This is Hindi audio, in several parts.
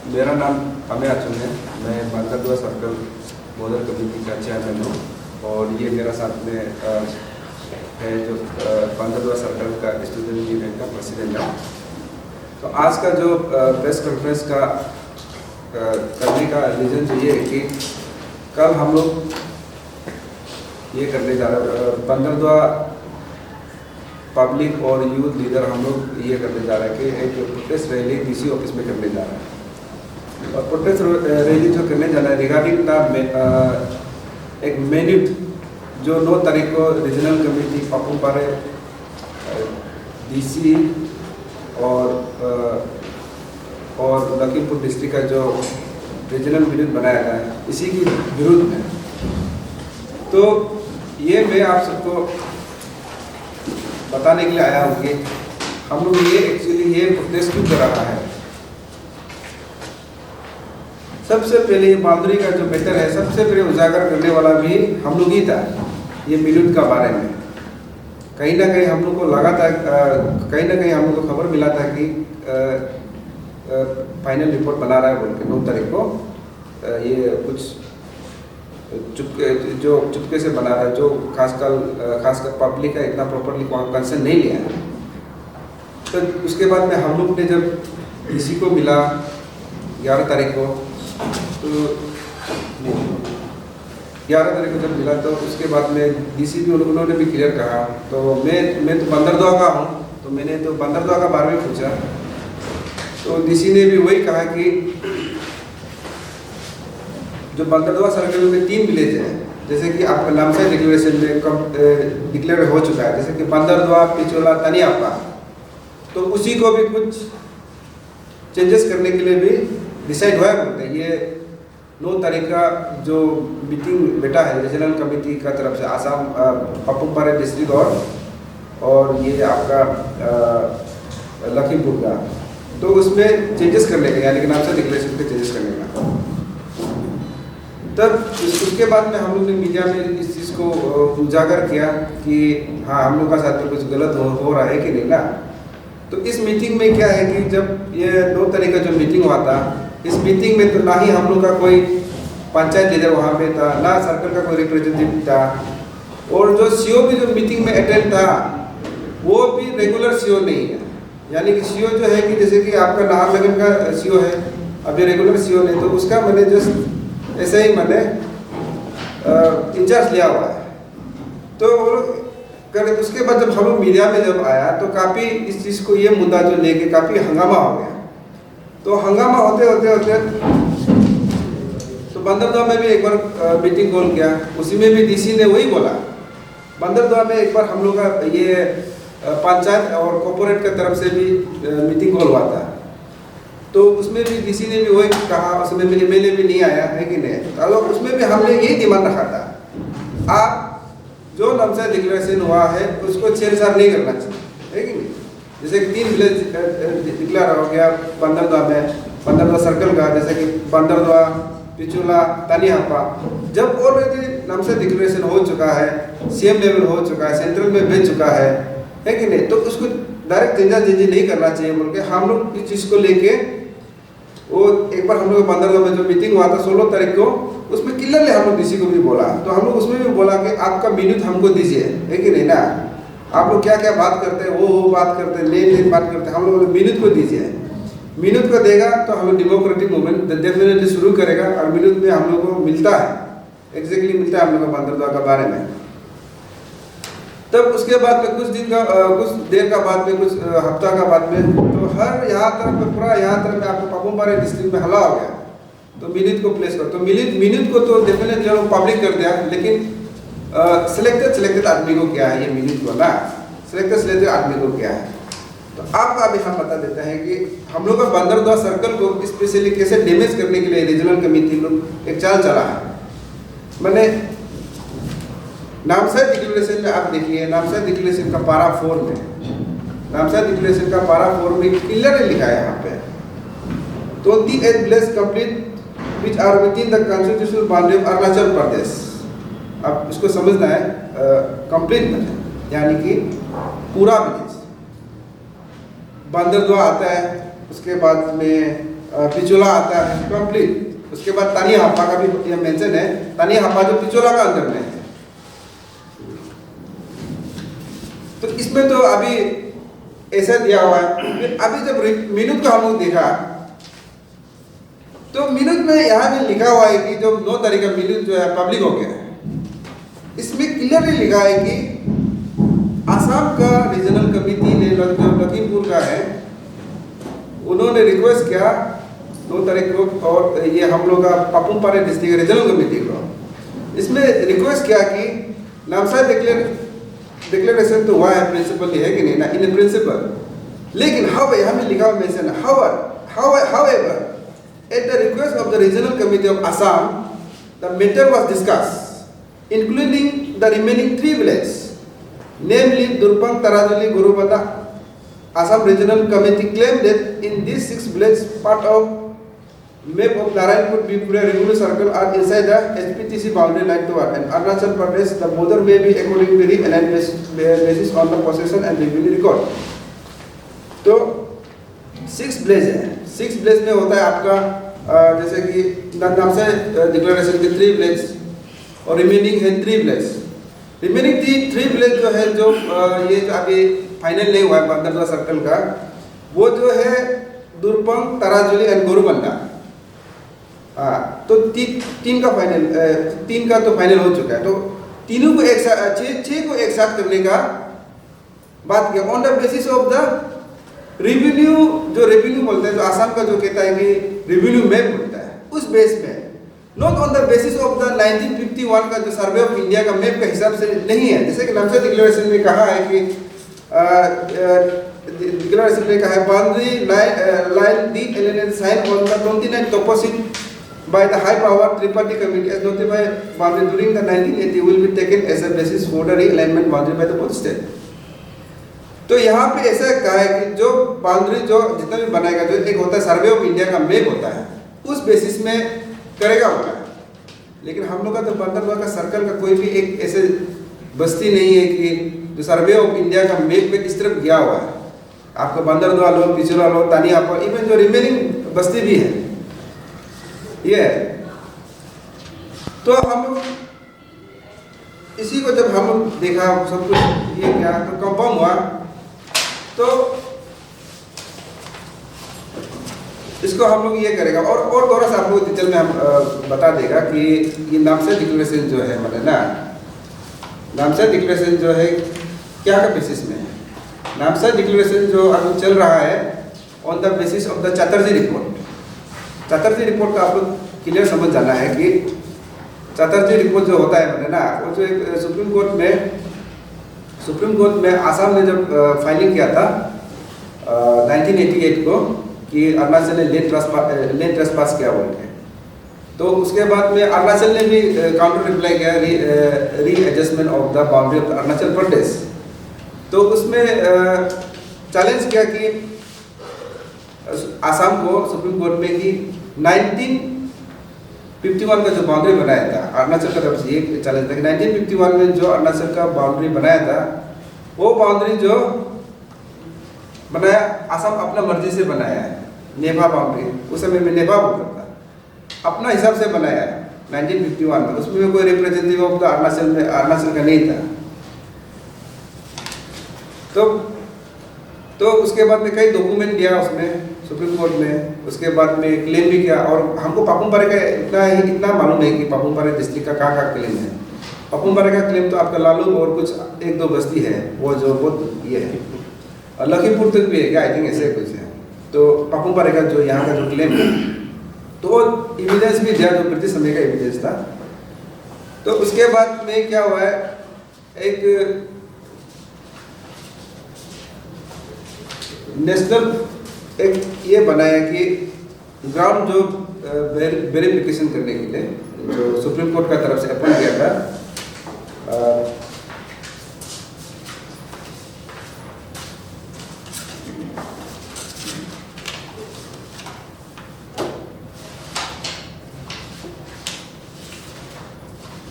मेरा नाम अमेय अचुन है। मैं बांदरदुआ सर्कल मॉडल कमेटी का चेयरमैन हूँ और ये मेरा साथ में है जो बांदरदुआ सर्कल का स्टूडेंट यूनियन का प्रेसिडेंट है। तो आज का जो प्रेस कॉन्फ्रेंस का करने का रीज़न तो ये है कि कल हम लोग ये करने जा रहे हैं, बांदरदुआ पब्लिक और यूथ लीडर हम लोग ये करने जा रहे हैं कि एक प्रोटेस्ट रैली डीसी ऑफिस में करने जा रहे हैं। और प्रोटेस्ट रैली जो करने जा रहा है रिगार्डिंग द एक मिनट जो 9 तारीख को रीजनल कमेटी पापुमपारे डीसी और लखीमपुर डिस्ट्रिक्ट का जो रीजनल मिनट बनाया गया है इसी की विरुद्ध में। तो ये मैं आप सबको बताने के लिए आया हूँ कि हम लोग ये एक्चुअली ये प्रोटेस्ट क्यों कर रहा है। सबसे पहले ये बाउंड्री का जो मैटर है सबसे पहले उजागर करने वाला भी हम लोग ही था। ये मिनट का बारे में कहीं ना कहीं हम लोग को लगा था, कहीं ना कहीं हम लोग को खबर मिला था कि फाइनल रिपोर्ट बना रहा है बोल के 9 तारीख को ये कुछ चुपके से बना रहा है, जो खासकर पब्लिक का इतना प्रॉपरली कंसर्न नहीं लिया है। तो उसके बाद में हम लोग ने जब डीसी को मिला 11 तारीख को, तो 11 तारीख को जब मिला तो उसके बाद में डीसी भी उन्होंने भी क्लियर कहा। तो मैं तो बांदरदुआ का हूँ, तो मैंने तो बांदरदुआ का बारे में पूछा तो डीसी ने भी वही कहा कि जो बांदरदुआ सर्कल में 3 विलेज है, जैसे कि आपका नामसाई डिक्लेरेशन में डिक्लेयर हो चुका है, जैसे कि बांदरदुआ, पिचोला, तनियापा, तो उसी को भी कुछ चेंजेस करने के लिए भी डिसाइड हुआ है। ये 9 तारीख का जो मीटिंग बैठा है रीजनल कमेटी का तरफ से आसाम पापुमपारे डिस्ट्रिक्ट और ये आपका लखीमपुर का, तो उसमें चेंजेस करने का, यानी कि नामसाई डिक्लेरेशन पे चेंजेस करने का। तब उसके बाद में हम लोग ने मीडिया में इस चीज़ को उजागर किया कि हाँ हम लोग का साथ में कुछ गलत हो रहा है कि नहीं ना। तो इस मीटिंग में क्या है कि जब ये 9 तारीख का जो मीटिंग हुआ था, इस मीटिंग में तो ना ही हम लोग का कोई पंचायत लीडर वहाँ पे था, ना सर्कल का कोई रिप्रेजेंटेटिव था, और जो सीओ भी जो मीटिंग में अटेंड था वो भी रेगुलर सीओ नहीं है। यानी कि सीओ जो है कि जैसे कि आपका नाहरलगुन का सीओ है, अब ये रेगुलर सीओ नहीं, तो उसका मैंने जस्ट ऐसे ही मैंने इंचार्ज लिया हुआ है। तो उसके बाद जब हम लोग मीडिया में जब आया तो काफ़ी इस चीज़ को ये मुद्दा जो लेके काफ़ी हंगामा हो गया। तो हंगामा होते तो बांदरदुआ में भी एक बार मीटिंग कॉल किया, उसी में भी डीसी ने वही बोला। बांदरदुआ में एक बार हम लोग का ये पंचायत और कॉर्पोरेट की तरफ से भी मीटिंग कॉल हुआ था, तो उसमें भी डीसी ने भी वही कहा, उसमें भी एमएलए भी नहीं आया है कि नहीं। तो उसमें भी हमने यही डिमांड रखा था, आप जो नामसाई डिक्लेरेशन हुआ है उसको छेड़छाड़ नहीं करना चाहिए, है कि नहीं। जैसे कि 3 विलेज डिक्लेयर हो गया बांदरदुआ में, बांदरदुआ सर्कल का, जैसे कि बांदरदुआ, पिचोला, तनियापा, जब ऑलरेडी नामसाई डिक्लेरेशन हो चुका है, सीएम लेवल हो चुका है, सेंट्रल में भेज चुका है कि नहीं, तो उसको डायरेक्ट चेंजी नहीं करना चाहिए बोल के हम लोग इस चीज़ को लेके वो एक बार हम लोग बांदरदुआ में जो मीटिंग हुआ था 16 तारीख को, उसमें क्लियरली हम लोग डीसी को भी बोला। तो हम लोग उसमें भी बोला कि आपका मिनट हमको दीजिए, है कि नहीं ना। आप लोग क्या क्या बात करते हैं, वो बात करते हैं, लेन बात करते हैं, हम लोग मिनट को दीजिए। मिनट को देगा तो हम लोग डेमोक्रेटिक मूवमेंट डेफिनेटली शुरू करेगा, और मिनट में हम लोग को मिलता है, एग्जैक्टली मिलता है हम लोग को बांदरदुआ के बारे में। तब उसके बाद में कुछ देर का बाद में, कुछ हफ्ता का बाद में, तो हर यहाँ तरफ में पूरा यहाँ तरफ में आपको पापुमपारे डिस्ट्रिक्ट में हल्ला हो गया। तो मिनट को प्लेस कर, तो मिनट को तो डेफिनेटली लोग पब्लिक कर दिया, लेकिन सिलेक्टेड आदमी को क्या है ये मिनट को ना, सिलेक्टेड आदमी को क्या है। तो आपको अभी हम बता देते हैं कि हम लोग का बांदरदुआ सर्कल को स्पेशली कैसे डैमेज करने के लिए रीजनल कमेटी लोग एक चाल चला है। मैंने नामसाई डिक्लेरेशन में आप देखिए, नामसाई डिक्लेरेशन का पारा 4 में, नामसाई डिक्लेरेशन का पारा 4 में क्लियरली लिखा है यहाँ पे 28 village complete which are within the constitutional boundary of Arunachal Pradesh. अब इसको समझना है कंप्लीट मतलब यानी कि पूरा विलेज। बांदरदुआ आता है, उसके बाद में पिचोला आता है कंप्लीट। उसके बाद तानी हापा का भी यह मेंशन है, तानी हापा जो पिचोला का अंदर में है। तो इसमें तो अभी ऐसा दिया हुआ है। अभी जब मिनट का हम लोग देखा तो मिनट में यहाँ भी लिखा हुआ है कि जो 9 तारीख का मिनट जो है पब्लिक हो गया है। इसमें क्लियरली लिखा है कि आसाम का रीजनल कमेटी ने जो लखीमपुर का है उन्होंने रिक्वेस्ट किया 9 तारीख को, और ये हम लोग का पापुमपारे डिस्ट्रिक्ट रीजनल कमेटी को इसमें रिक्वेस्ट किया कि नामसाई डिक्लेरेशन तो हुआ है प्रिंसिपल है कि नहीं ना, इन प्रिंसिपल, लेकिन हाउ यहाँ में लिखा हुआ mention however at the request of the regional committee of Assam the matter was discussed including the remaining 3 villages namely Durpang, Tarazuli, Gorubanda. Assam regional committee claimed that in these 6 villages part of map of Narayanpur Bipura revenue circle are inside the HPTC boundary line to and Arunachal Pradesh the border may be accordingly aligned basis on the possession and revenue record. तो 6 विलेज है, 6 विलेज में होता है आपका जैसे कि नामसाई डिक्लेरेशन के 3 विलेज और रिमेनिंग है 3 विलेज। रिमेनिंग 3 विलेज जो है जो ये जो अभी फाइनल नहीं हुआ है बंदरला सर्कल का, वो जो है दुर्पंग, तराजुली एंड गोरुबंडा। तो 3 का फाइनल 3 का तो फाइनल हो चुका है। तो तीनों को एक साथ 6 को एक साथ करने का बात किया on the basis of the revenue. जो रेवेन्यू बोलते हैं, जो आसाम का जो कहता है कि रेवेन्यू मैप बोलता है, उस बेस पे, not on the basis of the 1951 का जो सर्वे ऑफ इंडिया का मैप के हिसाब से नहीं है। जैसे कि नामसाई डिक्लेरेशन में कहा है कि डिक्लेरेशन में कहा है boundary line the alienate sign on the 29 टॉपोसिट by the high power tripartite committee as notified boundary during the 1980 will be taken as a basis for the realignment boundary by the both state। तो यहाँ पे ऐसा कहा है कि जो बाउंड्री जो जितना भी बनाएगा, जो एक होता है सर्वे ऑफ इंडिया का मैप होता है, उस बेसिस में करेगा होगा। लेकिन हम लोग का तो बंदरदुआ का सर्कल का कोई भी एक ऐसे बस्ती नहीं है कि जो सर्वे ऑफ इंडिया का मैप पे इस तरफ गया हुआ है। आपका बंदरदुआ लो, पिछोला लो, तानियापा, इवन जो रिमेनिंग बस्ती भी है ये है। तो हम लोग इसी को जब हम लोग देखा सब कुछ ये क्या तो कंफर्म हुआ, तो इसको हम लोग ये करेगा और थोड़ा सा आप लोग डिटेल में हम बता देगा कि ये नामसाई डिक्लेरेशन जो है मतलब ना, नामसाई डिक्लेरेशन जो है क्या का बेसिस में है। नामसाई डिक्लेरेशन जो अभी चल रहा है on the basis of the Chatterjee report. Chatterjee report का आप लोग क्लियर समझ जाना है कि चैटर्जी रिपोर्ट जो होता है मतलब ना, वो जो एक सुप्रीम कोर्ट में आसाम ने जब फाइलिंग किया था 1988 को कि अरुणाचल ने लैंड ट्रेसपास किया बोल के, तो उसके बाद में अरुणाचल ने भी काउंटर रिप्लाई किया readjustment of the boundary of Arunachal Pradesh. तो उसमें चैलेंज किया कि आसाम को सुप्रीम कोर्ट में कि 1951 का जो बाउंड्री बनाया था अरुणाचल का तरफ से ये चैलेंज था कि 1951 में जो अरुणाचल का बाउंड्री बनाया था, वो बाउंड्री जो बनाया आसाम अपना मर्जी से बनाया है। नेभा बाउंड्री उस समय में नेभा बोलता था, अपना हिसाब से बनाया है 1951 में। उसमें कोई रिप्रेजेंटेटिव ऑफ द अरुणाचल का नहीं था। तो उसके बाद में कई डॉक्यूमेंट दिया उसमें सुप्रीम कोर्ट में, उसके बाद में क्लेम भी किया। और हमको पापुमपारे का इतना मालूम है कि पापुमपारे डिस्ट्रिक्ट का कहाँ क्लेम है। पापुमपारे का क्लेम तो आपका लालू और कुछ 1-2 बस्ती है वो जो बहुत ये है, और लखीमपुर तक भी है क्या, आई थिंक ऐसे कुछ है। तो पापुमपारे का जो यहाँ का जो क्लेम है, तो वो एविडेंस भी दिया, जो ब्रिटिश समय का एविडेंस था। तो उसके बाद में क्या हुआ है, एक नेशनल एक ये बनाया कि ग्राउंड जो वेरिफिकेशन करने के लिए जो सुप्रीम कोर्ट का तरफ से अपॉइंट किया था,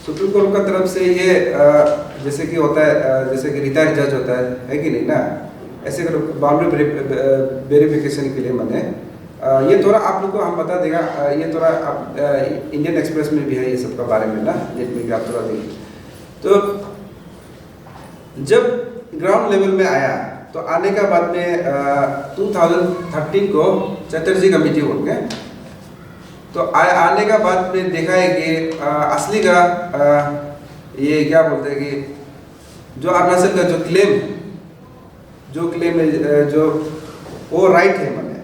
सुप्रीम कोर्ट का तरफ से ये जैसे कि होता है, जैसे कि रिटायर्ड जज होता है कि नहीं ना, ऐसे बाउंड्री वेरिफिकेशन के लिए मैंने ये थोड़ा आप लोग को हम बता देगा, ये थोड़ा आप इंडियन एक्सप्रेस में भी है ये सब का बारे में ना, नेट में भी आप थोड़ा देखिए। तो जब ग्राउंड लेवल में आया तो आने का बाद में 2013 को चटर्जी कमेटी हो गए। तो आने का बाद में देखा है कि असली का ये क्या बोलते हैं कि जो अरुणाचल का जो क्लेम है जो वो राइट है, माने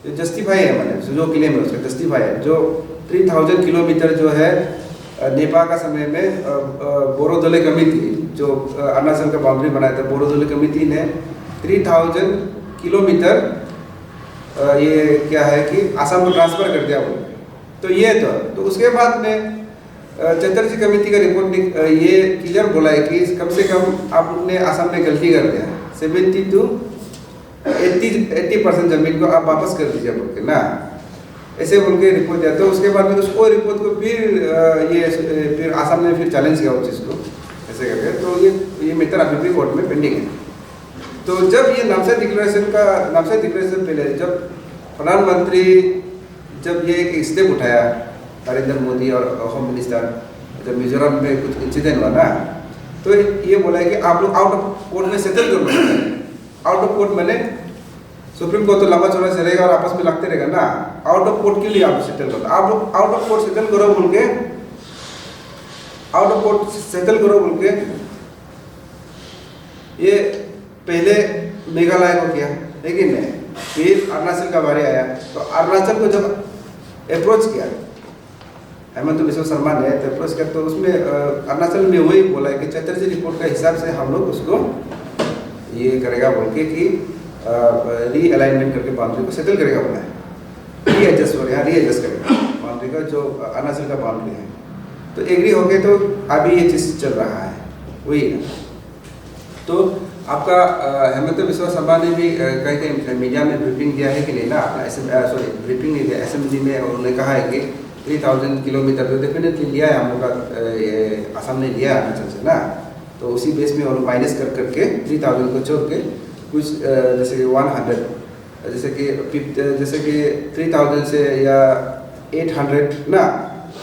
जो जस्टिफाई है, माने जो क्लेम है उसका जस्टिफाई है। जो 3000 किलोमीटर जो है नेपाल का समय में बोरोदोले कमेटी जो अरुणाचल का बाउंड्री बनाया था, बोरोदोले कमेटी ने 3000 किलोमीटर ये क्या है कि आसाम को ट्रांसफर कर दिया वो। तो ये तो उसके बाद में चटर्जी कमेटी का रिपोर्ट ये क्लियर बोला है कि कम से कम आप लोग ने आसाम में गलती कर दिया, 70 to 80% जमीन को आप वापस कर दीजिए बोल के ना, ऐसे बोल के रिपोर्ट दिया। तो उसके बाद में उसको रिपोर्ट को फिर आसाम ने फिर चैलेंज किया उस चीज़ को ऐसे करके। तो ये मैटर अभी भी कोर्ट में पेंडिंग है। तो जब ये नामसाई डिक्लेरेशन पहले जब प्रधानमंत्री जब ये एक स्टेप उठाया नरेंद्र मोदी और होम मिनिस्टर, जब मिजोरम में कुछ इंसिडेंट हुआ ना, तो ये बोला है कि आप लोग आउट ऑफ कोर्ट में सेटल कर लो। आउट ऑफ कोर्ट मैंने सुप्रीम कोर्ट तो लंबा चौड़ा से रहेगा और आपस में लगते रहेगा ना, आउट ऑफ कोर्ट के लिए आप सेटल करो। आप लोग आउट ऑफ कोर्ट सेटल करो बोल के, ये पहले मेघालय को किया, लेकिन नहीं, फिर अरुणाचल का बारी आया। तो अरुणाचल को जब अप्रोच किया हेमंत बिस्वा शर्मा ने अप्रोच किया, तो उसमें अरुणाचल में वही बोला है कि चटर्जी रिपोर्ट का हिसाब से हम लोग उसको ये करेगा बोल के कि रीअलाइनमेंट करके बाउंड्री को सेटल करेगा बोला है, रीएडजस्ट करेगा बाउंड्री का जो अरुणाचल का बाउंड्री है। तो एग्री हो गए, तो अभी ये चीज़ चल रहा है वही है। तो आपका हेमंत बिस्वा शर्मा ने भी कहीं मीडिया में ब्रीफिंग दिया है कि नहीं ना, अपना ब्रीफिंग नहीं दिया असेंबली में, उन्होंने कहा है कि 3000 किलोमीटर तो डेफिनेटली लिया है हम लोग का, असम ने लिया है अरुणाचल से ना। तो उसी बेस में उन्होंने माइनस करके 3000 को छोड़ के कुछ जैसे कि 100 जैसे कि 3000 से या 800 ना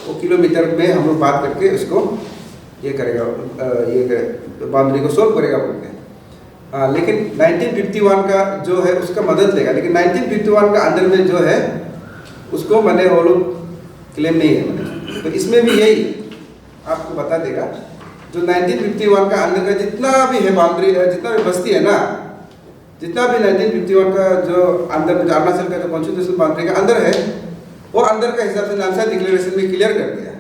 वो किलोमीटर में हम लोग बात करके उसको ये करेगा, ये बाउंड्री को सोल्व करेगा बोल के। लेकिन 1951 का जो है उसका मदद लेगा, लेकिन 1951 का अंदर में जो है उसको मैंने वो लोग क्लेम नहीं है मैंने। तो इसमें भी यही आपको बता देगा, जो 1951 का अंदर का जितना भी है बाउंड्री, जितना भी बस्ती है ना, जितना भी 1951 का जो अंदर में अरुणाचल का जो कॉन्स्टिट्यूशन बाउंड्री का अंदर है, वो अंदर का हिसाब से नामसाई डिक्लेरेशन में क्लियर कर दिया।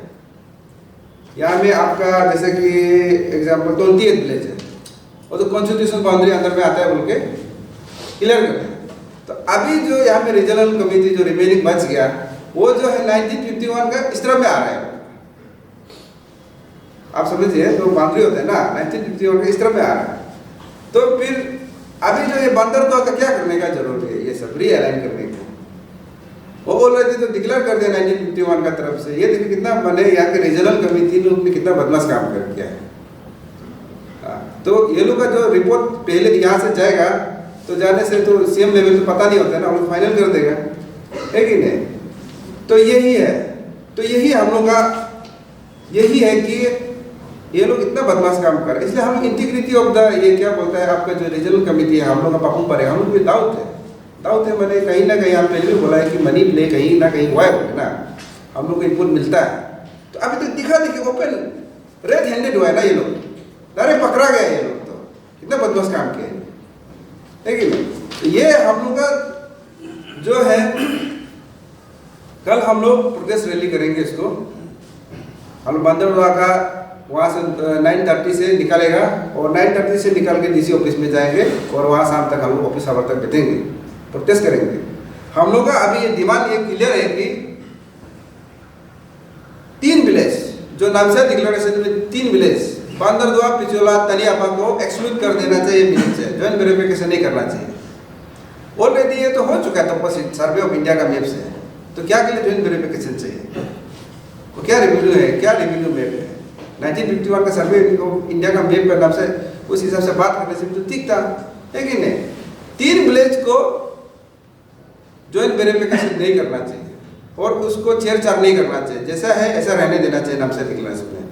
यहाँ में आपका जैसे कि एग्जाम्पल 28 विलेज है, वो तो कॉन्स्टिट्यूशन बाउंड्री अंदर में आता है बोल के क्लियर कर दिया। तो अभी जो यहाँ पे रीजनल कमेटी जो रिमेनिंग बच गया, वो जो है 1951 का इस तरह में आ रहा है, आप समझिए। तो बाउंड्री होता है ना 1951 का इस तरह में आ रहा है। तो फिर अभी जो ये बंदर तो क्या करने का जरूरी है, ये सब रीअलाइन करने का। वो बोल रहे थे तो डिक्लेयर कर दिया 1951 का तरफ से। ये देखिए कितना बने यहाँ के रीजनल कमेटी ने कितना बदमाश काम कर किया है। तो ये लोग का जो रिपोर्ट पहले यहाँ से जाएगा, तो जाने से तो सीएम लेवल पे पता नहीं होता है ना, वो फाइनल कर देगा, है कि नहीं। तो यही है, तो यही हम लोग का यही है कि ये लोग इतना बदमाश काम कर रहे हैं। इसलिए हम इंटीग्रिटी ऑफ द ये क्या बोलता है आपका जो रीजनल कमेटी है, हम लोग का पापुम पड़ेगा, हम लोग भी डाउट है मैंने कहीं ना कहीं हम पहले भी बोला है कि मनी प्ले कहीं ना कहीं हुआ है ना, हम लोग को इनपुट मिलता है। तो अभी तो दिखा देखिए ओपन रेड हैंडेड हुआ है ना ये लोग, अरे पकड़ा गया ये लोग, तो कितना बदमाश काम किया है कि नहीं। तो ये हम लोग का जो है, कल हम लोग प्रोटेस्ट रैली करेंगे, इसको हम बंदरवा का वहाँ से 9:30 से निकलेगा और 9:30 से निकल के डीसी ऑफिस में जाएंगे और वहाँ शाम तक हम लोग ऑफिस आवर तक बैठेंगे, प्रोटेस्ट करेंगे। हम लोग का अभी ये डिमांड ये क्लियर है कि 3 विलेज जो नामसाई डिक्लेरेशन में 3 विलेज बंदरदुआ, पिछोला, तनियापा को एक्सक्लूड कर देना चाहिए, मिनट से ज्वाइंट वेरिफिकेशन नहीं करना चाहिए। ऑलरेडी ये तो हो चुका है, तो सर्वे ऑफ इंडिया का मैप से, तो क्या के लिए ज्वाइंट वेरिफिकेशन चाहिए? वो क्या रेवेन्यू है, क्या रेवेन्यू मैप है? 1951 का सर्वे ऑफ इंडिया का मैप का नाम से उस हिसाब से बात करने से तो ठीक था, है कि नहीं। 3 विलेज को ज्वाइंट वेरिफिकेशन नहीं करना चाहिए और उसको छेड़छाड़ नहीं करना चाहिए, जैसा है ऐसा रहने देना चाहिए नामसाई डिक्लेरेशन में।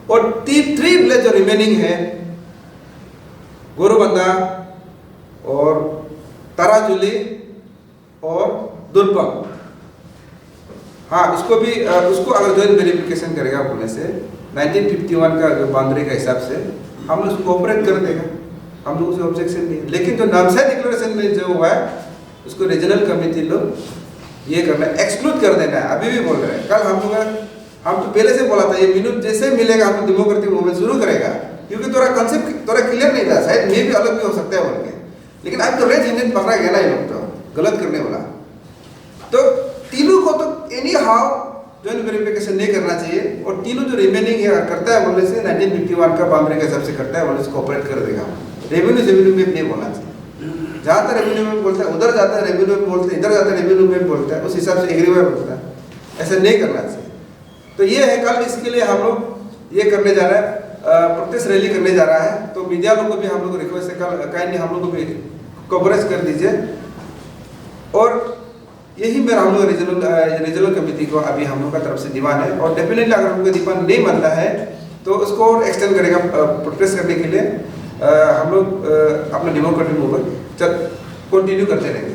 और 3 विलेज जो रिमेनिंग है, गोरुबंदा और ताराजुली और दुर्पम, हाँ उसको अगर ज्वाइंट वेरिफिकेशन करेगा बोलने से 1951 का जो बाउंड्री का हिसाब से हम लोग उसको कोऑपरेट कर देगा, हम लोग उसे ऑब्जेक्शन नहीं है। लेकिन जो नामसाई डिक्लेरेशन में जो हुआ है उसको रीजनल कमेटी लोग ये करना है, एक्सक्लूड कर देना है। अभी भी बोल रहे हैं, कल हम तो पहले से बोला था ये मिनट जैसे मिलेगा हम डेमोक्रेटिक मूवमेंट शुरू करेगा, क्योंकि तोरा कंसेप्ट तोरा क्लियर नहीं था, शायद मे भी अलग भी हो सकता है बोल के, लेकिन अब तो रेड इंडियन पकड़ा गया ना ये लोग तो गलत करने वाला। तो तीनों को तो एनी हाउ ज्वाइंट वेरिफिकेशन नहीं करना चाहिए और तीनों जो रिमेनिंग है करता है बोलने से 1951 का बाउंड्री के हिसाब से करता है बोलने से कोऑपरेट कर देगा। रेवेन्यू में नहीं बोलना चाहिए, जहाँ तक रेवेन्यू में बोलता है उधर जाता है रेवेन्यू में बोलता है, इधर जाता है रेवेन्यू में बोलता है, उस हिसाब से एग्रीमेंट बोलता है, ऐसा नहीं करना चाहिए। तो ये है, कल इसके लिए हम लोग ये करने जा रहे हैं, प्रोटेस्ट रैली करने जा रहा है। तो मीडिया लोग को भी हम लोग रिक्वेस्ट है, कल काइंडली हम लोग को भी कवरेज कर दीजिए। और यही मेरा हम लोग रीजनल कमेटी को अभी हम लोग का तरफ से डिमांड है, और डेफिनेटली अगर हमको डिमांड नहीं बनता है तो उसको और एक्सटेंड करेगा प्रोटेस्ट करने के लिए। हम लोग अपना डेमोक्रेटिक मूवमेंट कंटिन्यू करते रहेंगे।